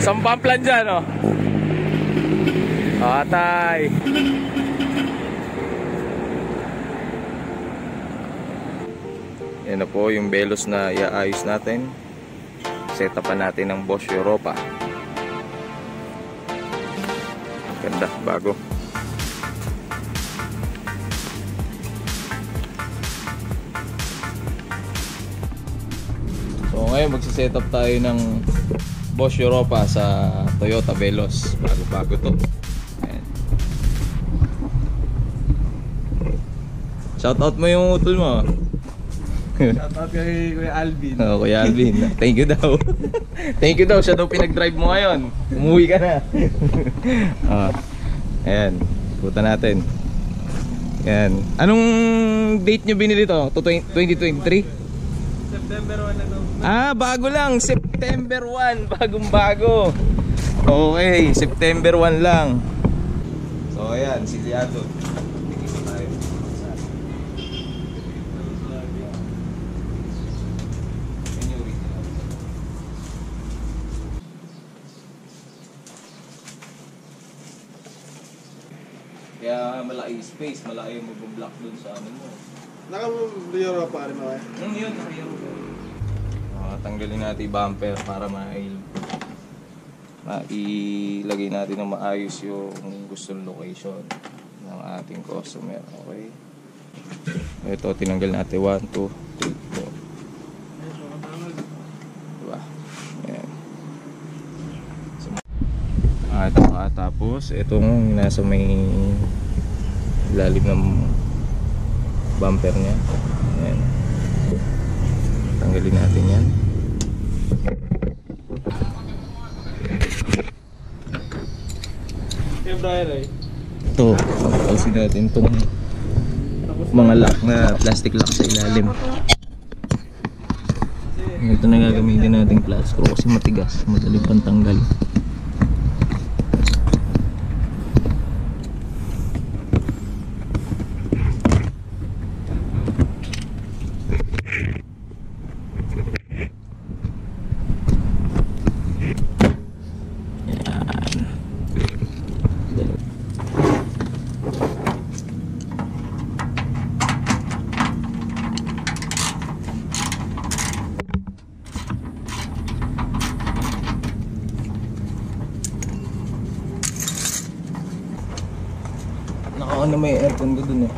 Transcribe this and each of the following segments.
Sampamplan dyan, oh. Atay. Yan na po yung Veloz na iaayos natin. Set up natin ng Bosch Europa. Ganda, bago. So ngayon magsiset up tayo ng Bosch Europa sa Toyota Veloz. Bago-bago to. Ayan. Shoutout mo yung utol mo. Shoutout kay Kuya Alvin. Oo, Kuya Alvin. Thank you daw. Thank you daw. Siya daw pinag-drive mo ngayon. Umuwi ka na. Ayan. Puta natin. Ayan. Anong date nyo binili to? 2023? September 1 na daw. Bago lang. September 1. Bagong bago. Okay. September 1 lang. So ayan. Silyado. Tigisa tayo. Kaya malaki space, malaki yung mag-block dun sa ano mo. Naka-Europa pa rin mga. Yun, naka-Europa. Tanggalin natin yung bumper para mailagay natin ng maayos yung gustong location ng ating customer. Okay. Ito, tinanggal natin 1, 2, 3, 4. Diba? Ayan. Ito tapos itong nasa may lalim ng bumper niya. Ayan. Tanggalin natin yan. Ito, tapos natin itong mga lock na plastic lock sa ilalim. Ito na gagamitin natin flat screw kasi matigas, madaling pantanggal. Naka-on na may aircon ko dun eh.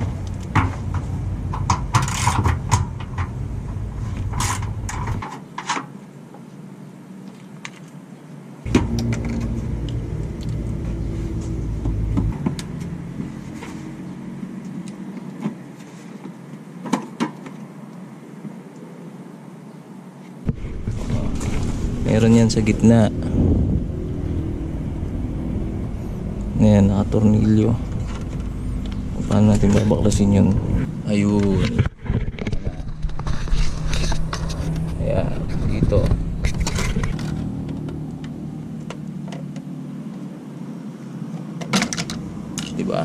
Meron yan sa gitna. Ngayon, naka-tornilyo. Paano natin babaklasin yun? Ayun. Ayan, dito. Diba?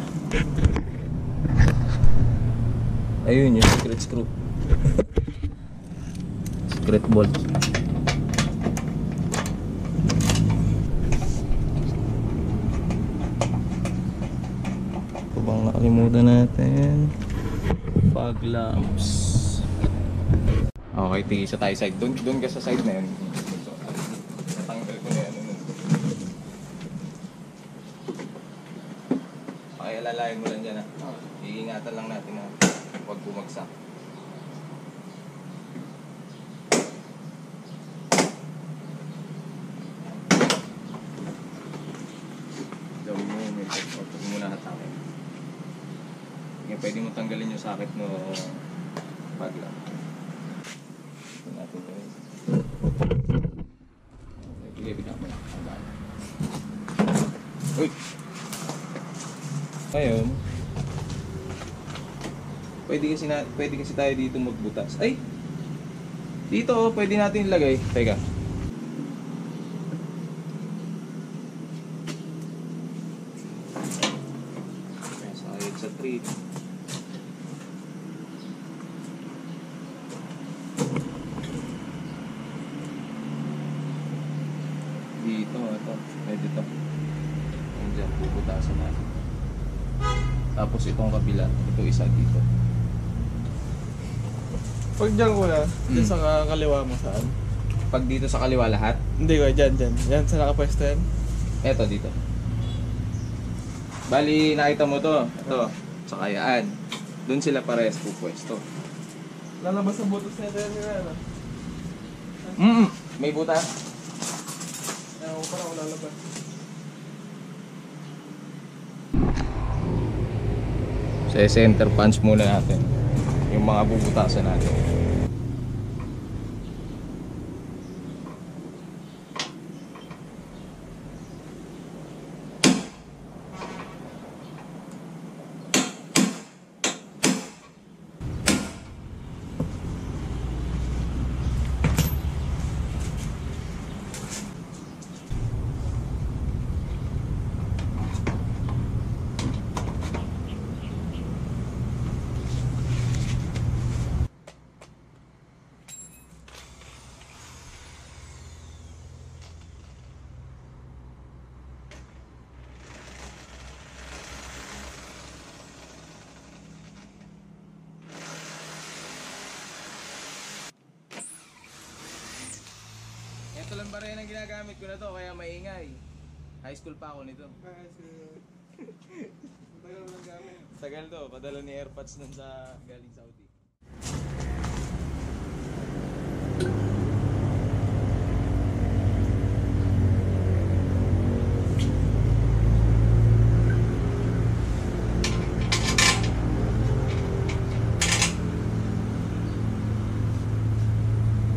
Ayun yung secret screw. Secret bolt. Bang nakalimutan natin fog lamps. Okay, tigisa tayo side. Doon ka sa side na yun. Natanggal ko na yan. Okay, alalayan mo lang dyan ha. Iingatan lang natin na huwag bumagsak. Gawin mo, may pag muna hatakin. Pwede mo tanggalin yung socket no bag lang. Ito natin ito. Ilipin ako lang. Uy! Ngayon, pwede kasi tayo dito magbutas. Ay! Dito oh, pwede natin ilagay. Teka. Sa 3. Dito, ito. Pwede to. Yung dyan, puputasan natin. Tapos itong kabila, ito isa dito. Pag dyan kuya, dyan sa kaliwa mo saan? Pag dito sa kaliwa lahat, Hindi kuya, dyan. Yan sa nakapwesto yan. eto dito. Bali, nakita mo to. Ito, sa kayaan. Doon sila parehas pupwesto. Lalabas sa butos na yan kuya, ano? May buta. Ayaw ko parang lalabas. Sa center punch muna natin. Yung mga bubutasan natin. Ito lang ba rin ang ginagamit ko na to, kaya maingay. High school pa ako nito. Tagal lang gamit. Tagal to, padala ni AirPods nun sa galing Saudi.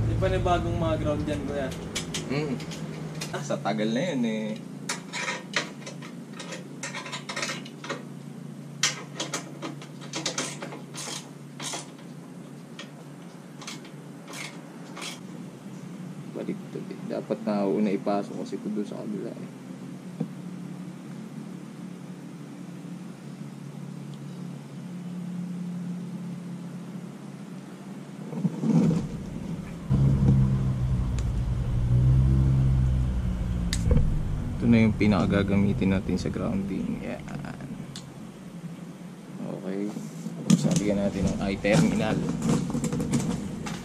Di ba na bagong mga ground dyan kuya? Sa tagal na yun eh. Baliktad eh. Dapat na una ipasok kasi ito doon sa kabila eh. Ito na yung pinakagagamitin natin sa grounding. Yan. Okay. Sabihan natin ng I-terminal.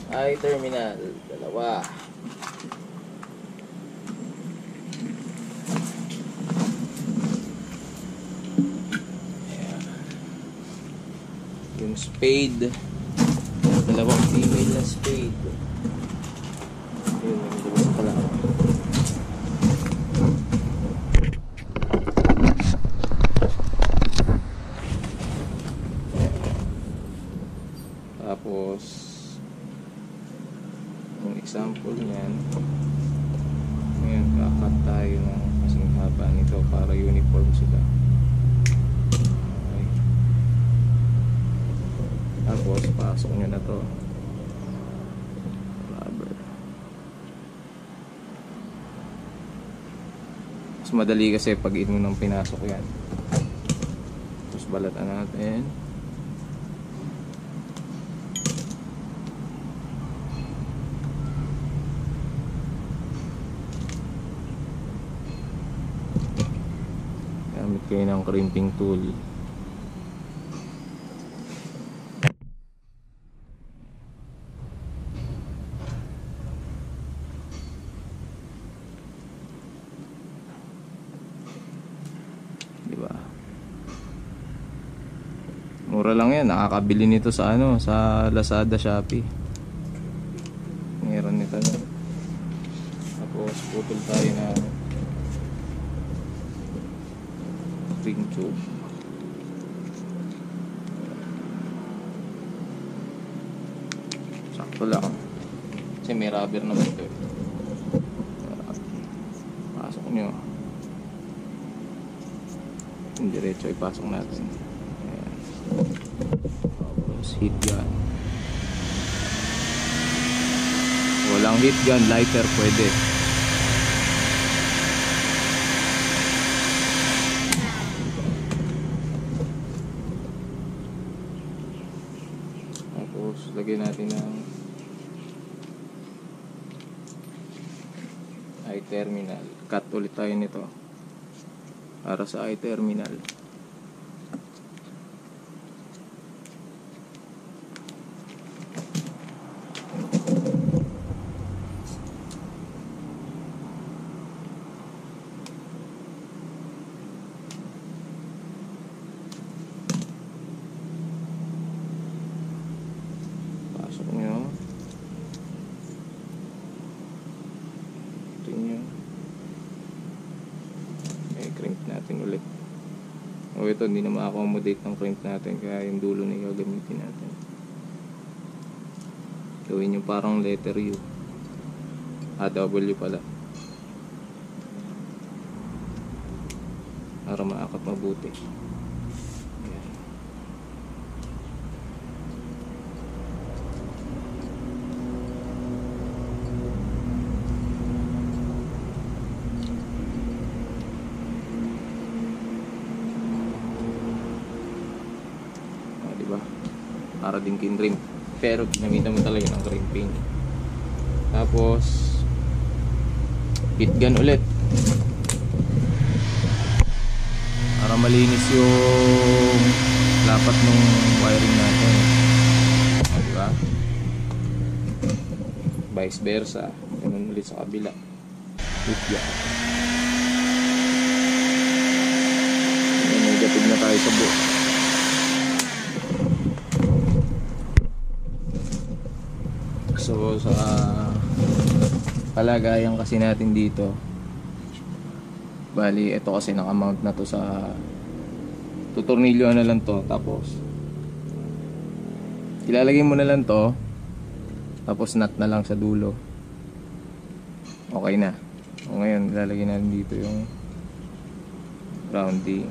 I-terminal. Dalawa. Yan. Yung spade. Dalawang female na spade. Yun, yung dalawa pala. Tapos yung example niyan, ngayon kakat tayo ng kasing haba nito para uniform sila. Okay. Tapos pasok nyo na to rubber. Mas madali kasi pag mo nang pinasok yan. Tapos balatan natin. Gamit kayo ng crimping tool. Diba? Mura lang yan. Nakakabili nito sa ano, sa Lazada, Shopee. Meron nito na. Tapos putol tayo na ring tube. Sakto lang. Kasi may rubber naman ito. Pasok nyo. Yung diretso ipasok natin. Ayan. Tapos heat gun. Walang heat gun, lighter pwede. Tapos lagyan natin ng terminal. Cut ulit tayo nito para sa i-terminal. Pasok nyo. Ito nyo. Crimp natin ulit. O ito, hindi na ma-accommodate ng crimp natin, kaya yung dulo na yung gagamitin natin. Gawin yung parang letter U. W pala. Para maakat mabuti. Ayan. Diba? Para din kinrim, pero ginamitan mo talaga ng crimping. Tapos heat gun ulit para malinis yung lapat ng wiring natin. Diba? Vice versa, ganun ulit sa kabila. Heat gun. Negative na tayo sa buo. So sa kalagayan kasi natin dito, bali ito kasi naka-mount na to sa tutornilyo na lang to, tapos ilalagay mo na lang to, tapos nut na lang sa dulo, okay na. O ngayon ilalagay natin dito yung grounding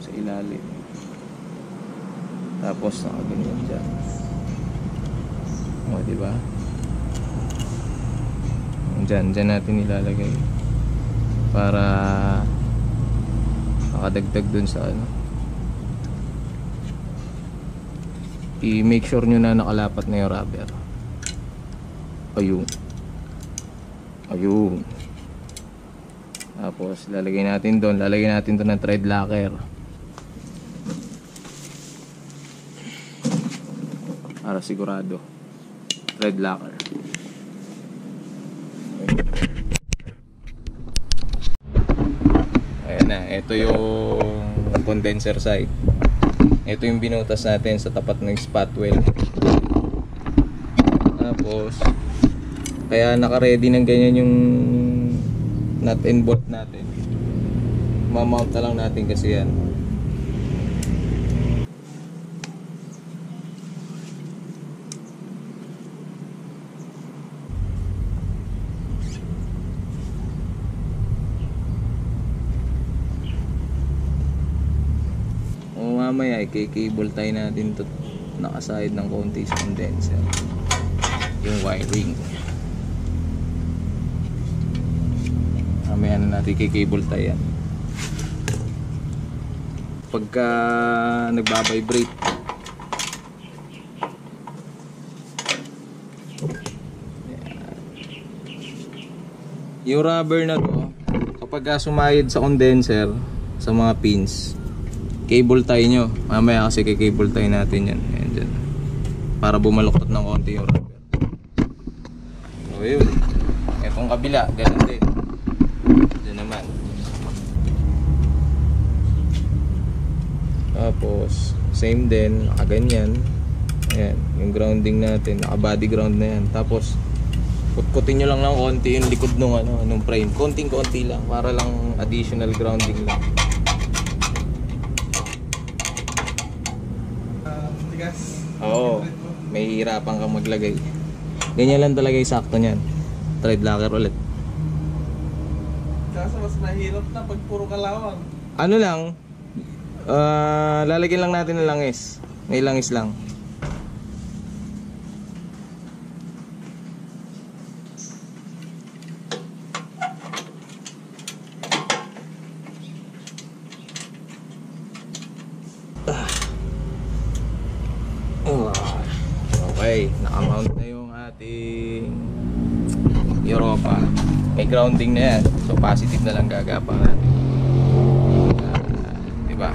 sa ilalim, tapos nakaganyan dyan. O diba? Dyan natin ilalagay para makadagdag dun sa ano. I-make sure nyo na nakalapat na yung rubber. Ayun. Ayun. Tapos lalagay natin doon ng thread locker para sigurado. Thread locker. Ayan na, ito yung condenser side. Ito yung binutas natin sa tapat ng spot well. Tapos kaya naka-ready ng ganyan yung nut and bolt natin. Ma-mount na lang natin kasi yan. Mamaya i-cable tie natin to, nakaside ng konti sa condenser yung wiring. Mamaya na natin i-cable tie yan pagka nagbabibrate. Yung rubber na to, kapag sumayad sa condenser sa mga pins, cable tie nyo. Mamaya kasi cable tie natin yan. Ayan dyan. Para bumaluktot ng konti yung rubber. So yun. Itong kabila, ganun din. Dyan naman. Tapos same din, nakaganyan. Ayan, yung grounding natin, naka body ground na yan. Tapos putputin nyo lang ng konti yung likod nung frame. Konting-konti lang, para lang additional grounding lang. Oo, may hirapan kang maglagay. Ganyan lang talaga yung sakto niyan. Thread locker ulit. Kaso mas mahirap na pag puro kalawang. Ano lang, lalagyan lang natin ng langis. May langis lang. Okay, nakamount na yung ating Europa. may grounding na yan. So positive na lang gagapang natin. Diba?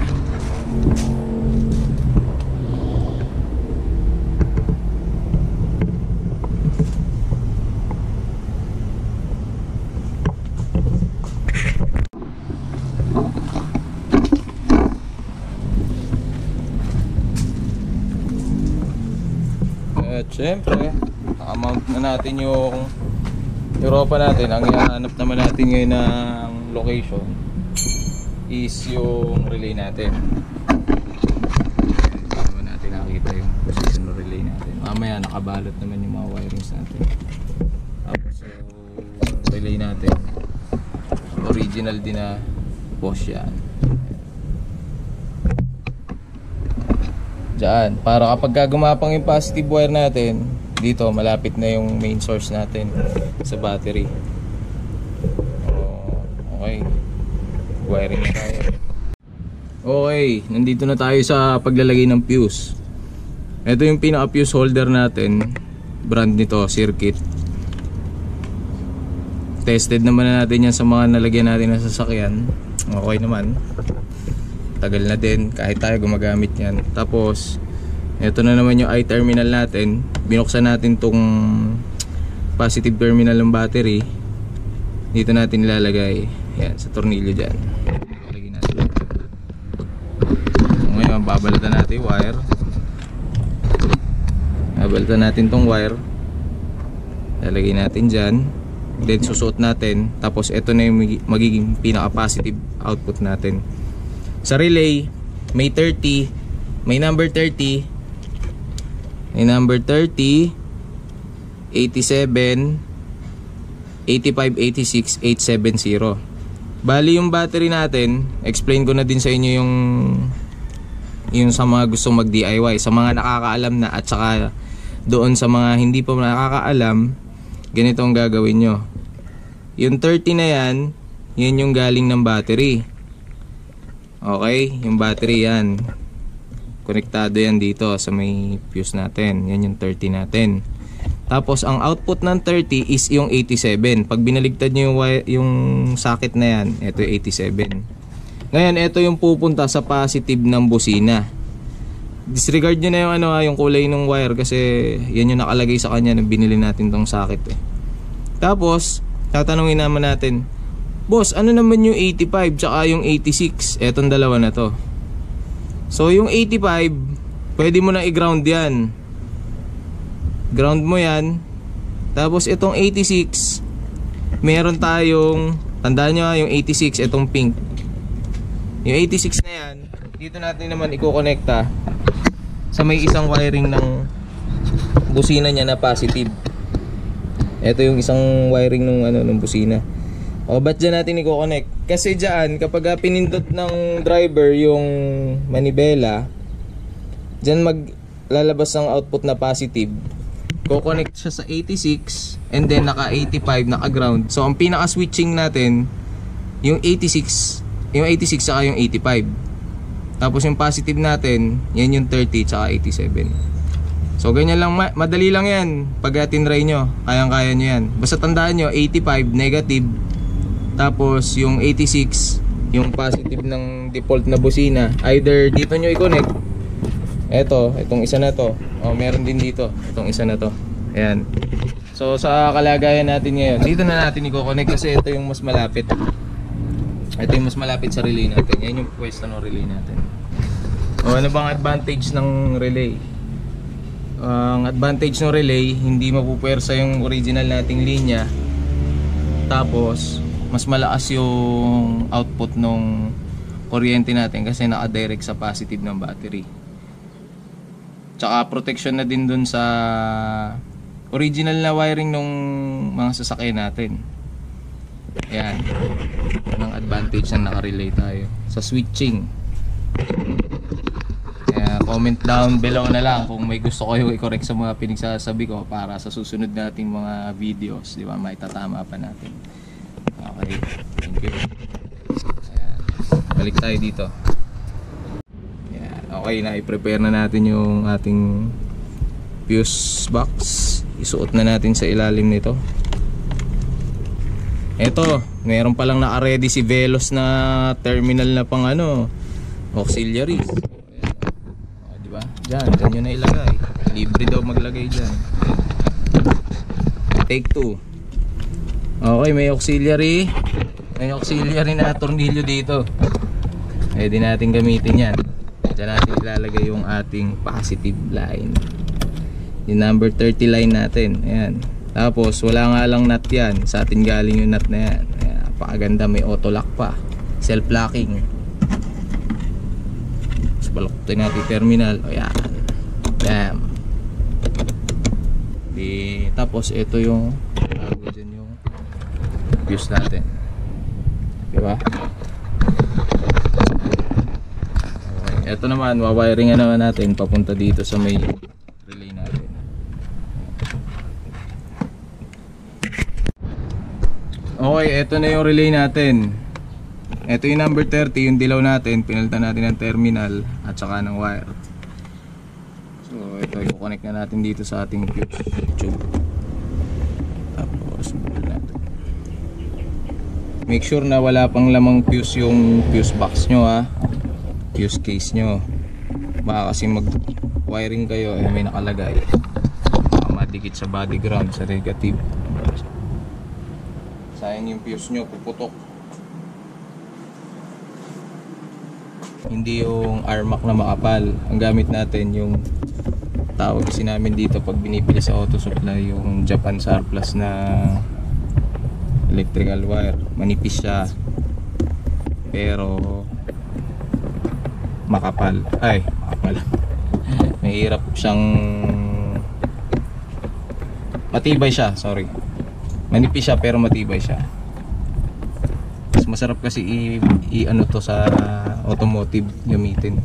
At syempre, nakamount na natin yung Europa natin. Ang ihahanap naman natin ngayon ng location is yung relay natin. Para naman natin nakita yung position ng relay natin. Mamaya nakabalot naman yung mga wirings natin. Tapos yung relay natin, original din na Bosch yan. Diyan, para kapag gumapang yung positive wire natin, dito malapit na yung main source natin sa battery. Okay, wiring na tayo. Okay, nandito na tayo sa paglalagay ng fuse. Ito yung pinaka fuse holder natin. Brand nito, Circuit. Tested naman na natin yan sa mga nalagyan natin na sasakyan. Okay naman. Tagal na din kahit tayo gumagamit yan. Tapos ito na naman yung I-terminal natin. Binuksan natin tong positive terminal ng battery. Dito natin ilalagay. Yan, sa tornilyo dyan. Lagyan natin. Ngayon babalatan natin yung wire. Babalatan natin tong wire. Lalagay natin dyan. Then susuot natin. Tapos ito na yung magiging pinaka-positive output natin. Sa relay, may 30, may number 30, may number 30, 87, 85, 86, 870. Bali yung battery natin, explain ko na din sa inyo yung sa mga gustong mag DIY, sa mga nakakaalam na at saka doon sa mga hindi pa nakakaalam, ganito ang gagawin nyo. Yung 30 na yan, yun yung galing ng battery. Okay, yung battery yan. Konektado yan dito sa may fuse natin. Yan yung 30 natin. Tapos ang output ng 30 is yung 87. Pag binaligtad nyo yung socket na yan, ito yung 87. Ngayon, ito yung pupunta sa positive ng busina. Disregard nyo na yung, yung kulay ng wire kasi yan yung nakalagay sa kanya nang binili natin tong socket eh. Tapos, tatanungin naman natin, boss, ano naman yung 85 tsaka yung 86? Etong dalawa na to. So yung 85, pwede mo na i-ground yan. Ground mo yan. Tapos itong 86, meron tayong, tandaan nyo yung 86, itong pink. Yung 86 na yan, dito natin naman i-connecta sa may isang wiring ng busina niya na positive. Ito yung isang wiring ng busina. O ba't dyan natin i-connect? Kasi dyan kapag pinindot ng driver yung manibela, dyan maglalabas ng output na positive. Ko-connect siya sa 86 and then naka 85 naka ground. So ang pinaka switching natin yung 86 saka yung 85. Tapos yung positive natin, yan yung 30 saka 87. So ganyan lang, madali lang yan. Pag tinry nyo, kayang-kaya nyo yan. Basta tandaan nyo, 85 negative. Tapos yung 86, yung positive ng default na busina, either dito nyo i-connect. Itong isa na to. O meron din dito, itong isa na to. Ayan. So sa kalagayan natin ngayon, dito na natin i-connect kasi ito yung mas malapit. Ito yung mas malapit sa relay natin. Yan yung pwesto ng relay natin. O ano bang advantage ng relay? Ang advantage ng relay, hindi mapupuwersa yung original nating linya. Tapos mas malakas yung output ng kuryente natin kasi naka-direct sa positive ng battery. Tsaka protection na din dun sa original na wiring ng mga sasakyan natin. Ayan. Yan ang advantage na naka-relay tayo sa switching. Kaya comment down below na lang kung may gusto kayo i-correct sa mga pinagsasabi ko para sa susunod nating mga videos, di ba? Maitatama pa natin. Okay, thank you. Ayan. Balik tayo dito. Ayan. Okay, na i-prepare na natin yung ating fuse box. Isuot na natin sa ilalim nito. Eto, meron palang naka-ready si Velos na terminal na pang ano, auxiliaries. O, di ba? Diyan nyo na ilagay. Libre daw maglagay dyan. Take 2. Okay, may auxiliary. May auxiliary na tornilyo dito. Pwede natin gamitin yan. Diyan natin ilalagay yung ating positive line. Yung number 30 line natin. Ayan. Tapos wala nga lang nut yan. Sa atin galing yung nut na yan. Ayan. Napakaganda, may auto lock pa. Self locking. Tapos baluktin natin terminal. Ayan. Bam. Tapos ito yung bago dyan yung fuse natin. Diba? Okay. Ito naman, wawiringan naman natin papunta dito sa may relay natin. Okay, ito na yung relay natin. Ito yung number 30, yung dilaw natin. Pinalitan natin ng terminal at saka ng wire. So ito, i-connect na natin dito sa ating fuse tube. Tapos natin. Make sure na wala pang lamang fuse yung fuse box nyo, ha, fuse case nyo. Baka kasi mag wiring kayo, may nakalagay, baka madikit sa body ground, sa negative. Sayang yung fuse nyo, puputok. Hindi yung armac na makapal. Ang gamit natin yung tawag kasi namin dito pag binibili sa auto supply, yung Japan surplus na electrical wire. Manipis siya pero makapal. Ay, makapal. Mahirap siyang matibay siya, sorry. Manipis siya pero matibay siya. Mas masarap kasi i-ano to sa automotive gamitin.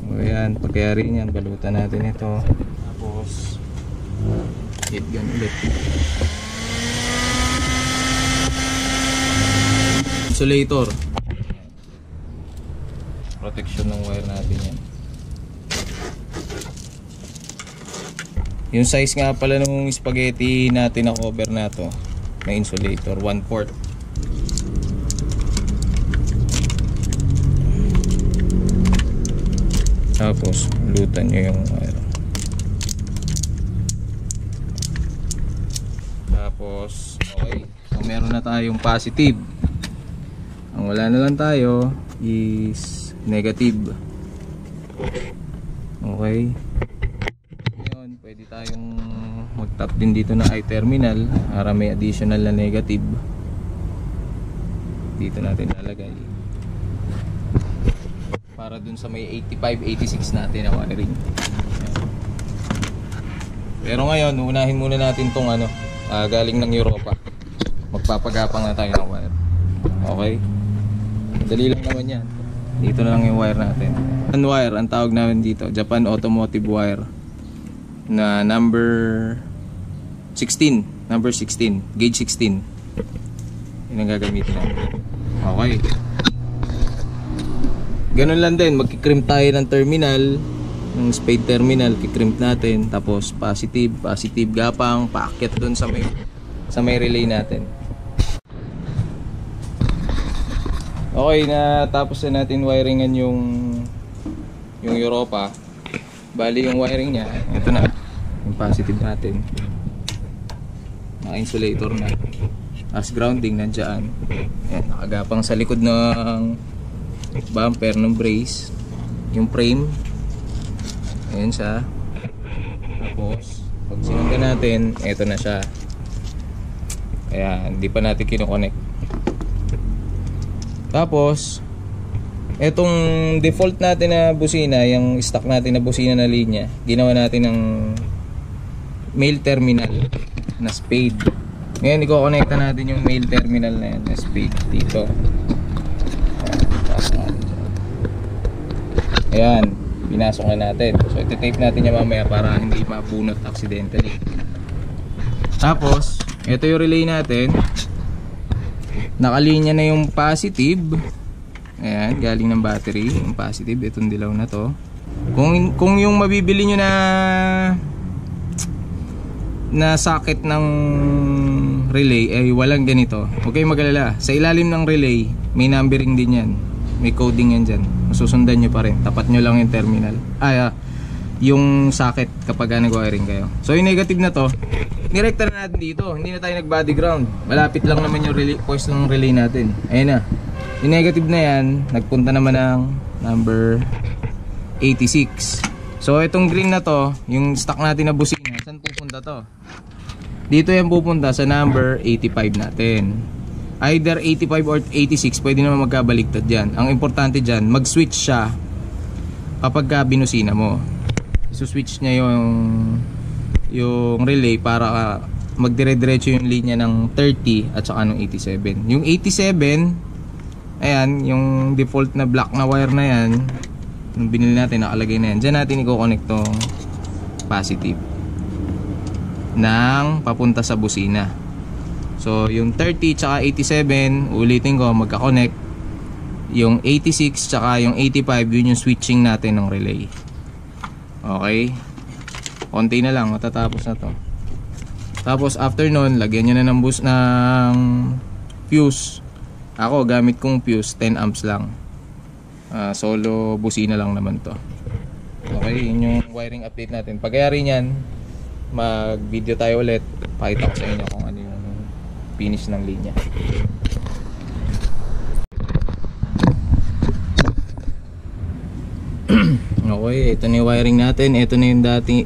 O yan, pagkayari niyan, balutan natin ito. Tapos heat gun ulit. Insulator. Protection ng wire natin yan. Yung size nga pala ng spaghetti natin na cover na to, na insulator, 1/4. Tapos lutan nyo yung wire. Tapos okay, so meron na tayong positive. Ang wala na lang tayo is negative. Okay, ngayon pwede tayong mag-tap din dito na I-terminal para may additional na negative. Dito natin lalagay para dun sa may 85-86 natin na wiring. Pero ngayon unahin muna natin tong ano, galing ng Europa. Magpapagapang na tayo ng wire. Okay, dali lang naman yan. Dito na lang yung wire natin. Ang wire, ang tawag namin dito, Japan Automotive Wire na number 16, gauge 16. Yun ang gagamitin natin. Okay, ganun lang din, magkikrimp tayo ng terminal, ng spade terminal, kikrimp natin. Tapos positive gapang, paakyat dun sa may relay natin. Okay, na tapos na natin wiringan yung Europa. Bali yung wiring niya, ito na, yung positive natin. Naka-insulator na. As grounding nandiyan. Ayan, nakagapang sa likod ng bumper ng brace. Yung frame, ayan siya. Tapos pag sinangga natin, ito na siya. Kaya hindi pa natin kino-connect. Tapos etong default natin na busina, yung stock natin na busina na linya, ginawa natin ng male terminal na spade. Ngayon i-connecta natin yung male terminal na yan na spade dito. Ayan, pinasok na natin. So iti-tape natin yan mamaya para hindi mabunot accidentally. Tapos ito yung relay natin, nakalinya na yung positive. Ayan, galing ng battery yung positive, itong dilaw na to. Kung yung mabibili nyo na socket ng relay ay walang ganito. Huwag kayong mag-alala. Sa ilalim ng relay, may numbering din yan. May coding yan dyan. Masusundan nyo pa rin. Tapat nyo lang yung terminal. Yung socket kapag nag-wiring kayo. So yung negative na to, nirekta na natin dito. Hindi na tayo nag-body ground. Malapit lang naman yung relay, poise ng relay natin. Ayan na. Yung negative na yan, nagpunta naman ng number 86. So itong green na to, yung stock natin na busina, saan pupunta to? Dito yan pupunta sa number 85 natin. Either 85 or 86, pwede naman magkabaliktad dyan. Ang importante dyan, mag-switch siya kapag binusina mo. So-switch niya yung relay para magdire-diretso yung linya ng 30 at saka ng 87. Yung 87, ayan, yung default na black na wire na yan, yung binili natin, nakalagay na yan. Diyan natin i-connect tong positive ng papunta sa busina. So yung 30 tsaka 87, ulitin ko, magka-connect. Yung 86 tsaka yung 85, yun yung switching natin ng relay. Okay, konti na lang, matatapos na to. Tapos after nun, lagyan nyo na ng fuse. Ako gamit kong fuse 10 amps lang. Solo busina lang naman to. Okay, yun yung wiring update natin. Pagkayari nyan, mag video tayo ulit. Pakita ko sa inyo kung ano yung finish ng linya. Okay, ito na yung wiring natin. Ito na yung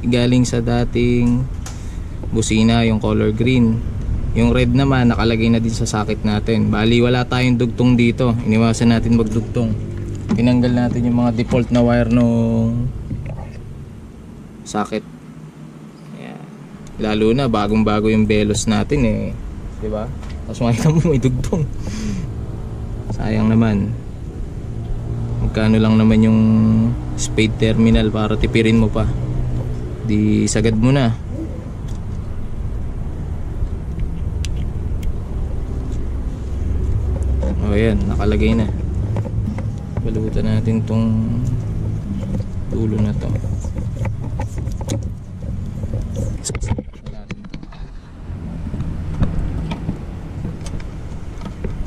galing sa dating busina, yung color green. Yung red naman nakalagay na din sa socket natin. Bali wala tayong dugtong dito. Iniwasan natin magdugtong. Tinanggal natin yung mga default na wire nung socket. Ayan. Lalo na bagong bago yung belos natin eh, 'di ba? Tapos makita mo may dugtong. Sayang naman. Magkano lang naman yung spade terminal para tipirin mo pa. Di sagad mo na. O yan, nakalagay na. Balutan natin tong dulo na to.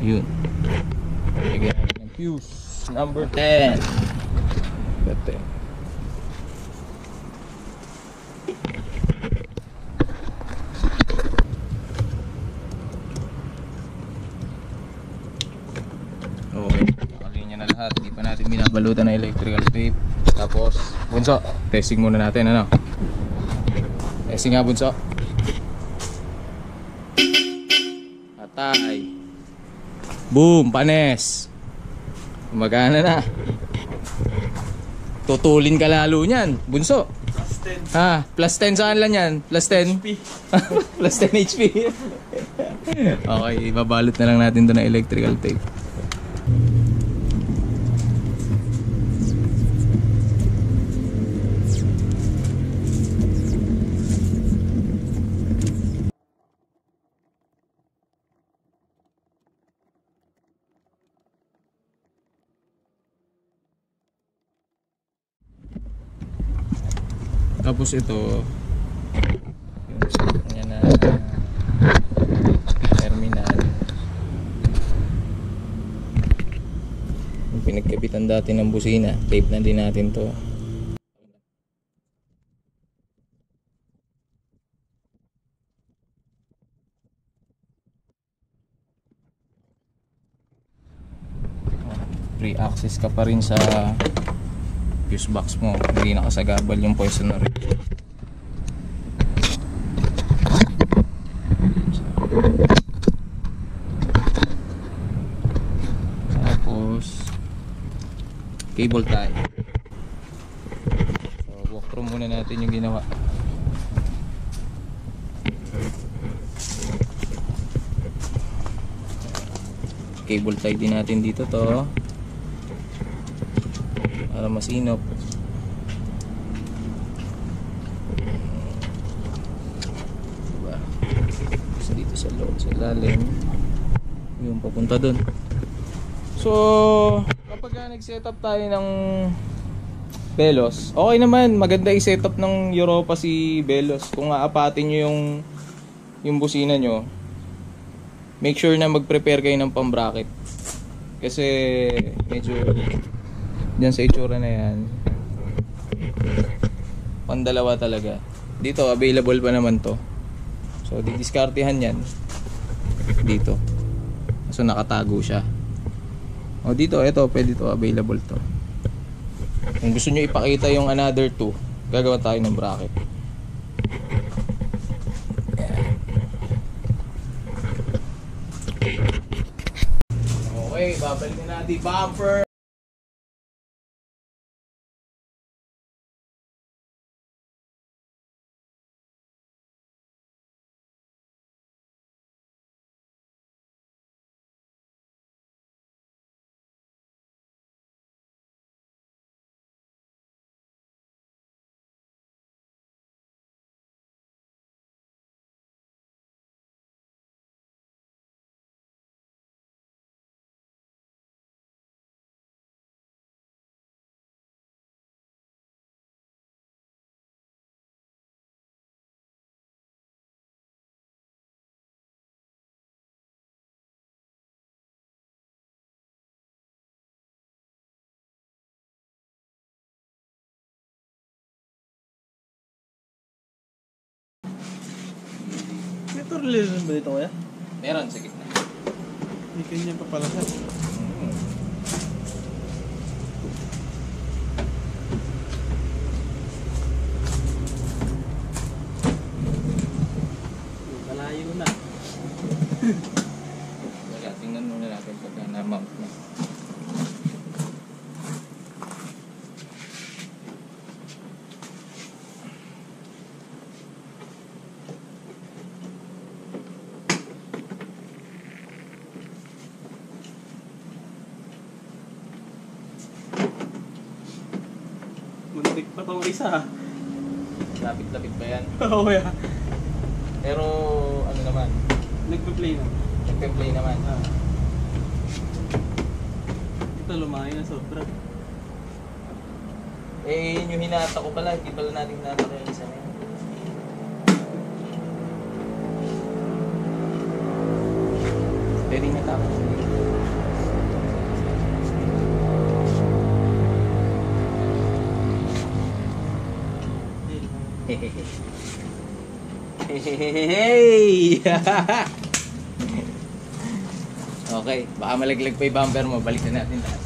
Yun. Lagyan natin ng fuse number 10. Ito. Okay, nakalinya na lahat. Hindi pa natin binabalutan ng electrical tape. Tapos, bunso, testing muna natin, ano? Testing nga, bunso. Atay. Boom, panes. Gumagana na. Tutulin ka lalo niyan, bunso. Plus 10. Ha, plus 10 saan lang yan? Plus 10? HP. Plus 10 HP. Okay, babalot na lang natin doon ng electrical tape. Tapos ito yung set niya na terminal, yung pinagkabitan dati ng busina, tape na din natin to. Free access ka pa rin sa fuse box mo, hindi nakasagabal yung poison na rin. Tapos cable tie. So walk through muna natin yung ginawa. Cable tie din natin dito to para masinop. Diba? So dito sa loob, sa ilalim yung papunta dun. So kapag nag-setup tayo ng Velos, okay naman, maganda i-setup ng Europa si Velos. Kung aapatin nyo yung yung busina nyo, make sure na mag-prepare kayo ng pang-bracket. Kasi medyo dyan sa itsura na yan, pandalawa talaga. Dito available pa naman to. So didiskartehan yan dito. So nakatago siya. O dito, ito pwede to, available to. Kung gusto nyo ipakita yung another two, gagawa tayo ng bracket. Okay, babalik na natin bumper. May tornilyo ba dito kaya? Meron sa gitna. May kanya pa pala sa. Malayo na. Wala, tingnan muna natin pagka na-mount na. Muntik pa tong isa. Lapit-lapit pa yan. Oo ya. Pero ano naman, Nagpa-play na. nagpe-play naman. Ito lumayo na sobra. Eh, yun yung hinata ko pala. Hindi pala natin hinata ko yung isa na yun. Pwede na tapos. Hey! Okay, baka malaglag pa yung bumper mo. Balik na natin lahat.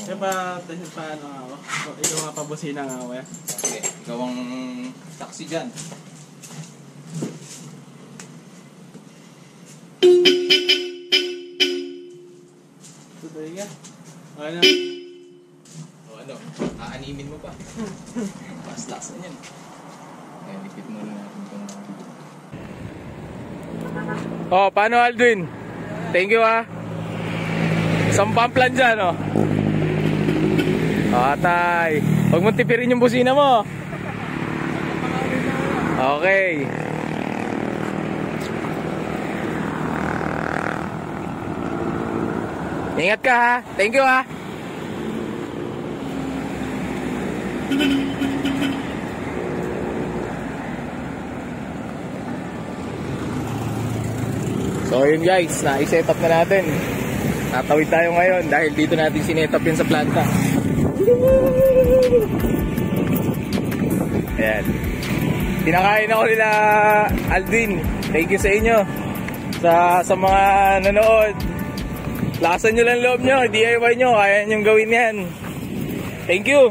Kaya pa ano nga ako? Ikaw nga pabusina nga ako ya. Okay, ikaw ang taxi dyan. Tutoy ka. Okay na. O ano, aanimin mo pa. Mas lakas na yan. Kaya lipit muna natin itong... Oh, paano Aldwin? Thank you ah. Isang pamplan dyan oh. Atay. Huwag mong tipirin yung busina mo. Okay. Ingat ka ha. Thank you ha. So yun guys, na-set up na natin. Tatawid tayo ngayon dahil dito natin sinet up yun sa planta. Ayan. Pinakain ako nila Alvin. Thank you sa inyo. Sa mga nanood. Lakasan nyo lang loob nyo. DIY nyo. Kaya nyo gawin yan. Thank you.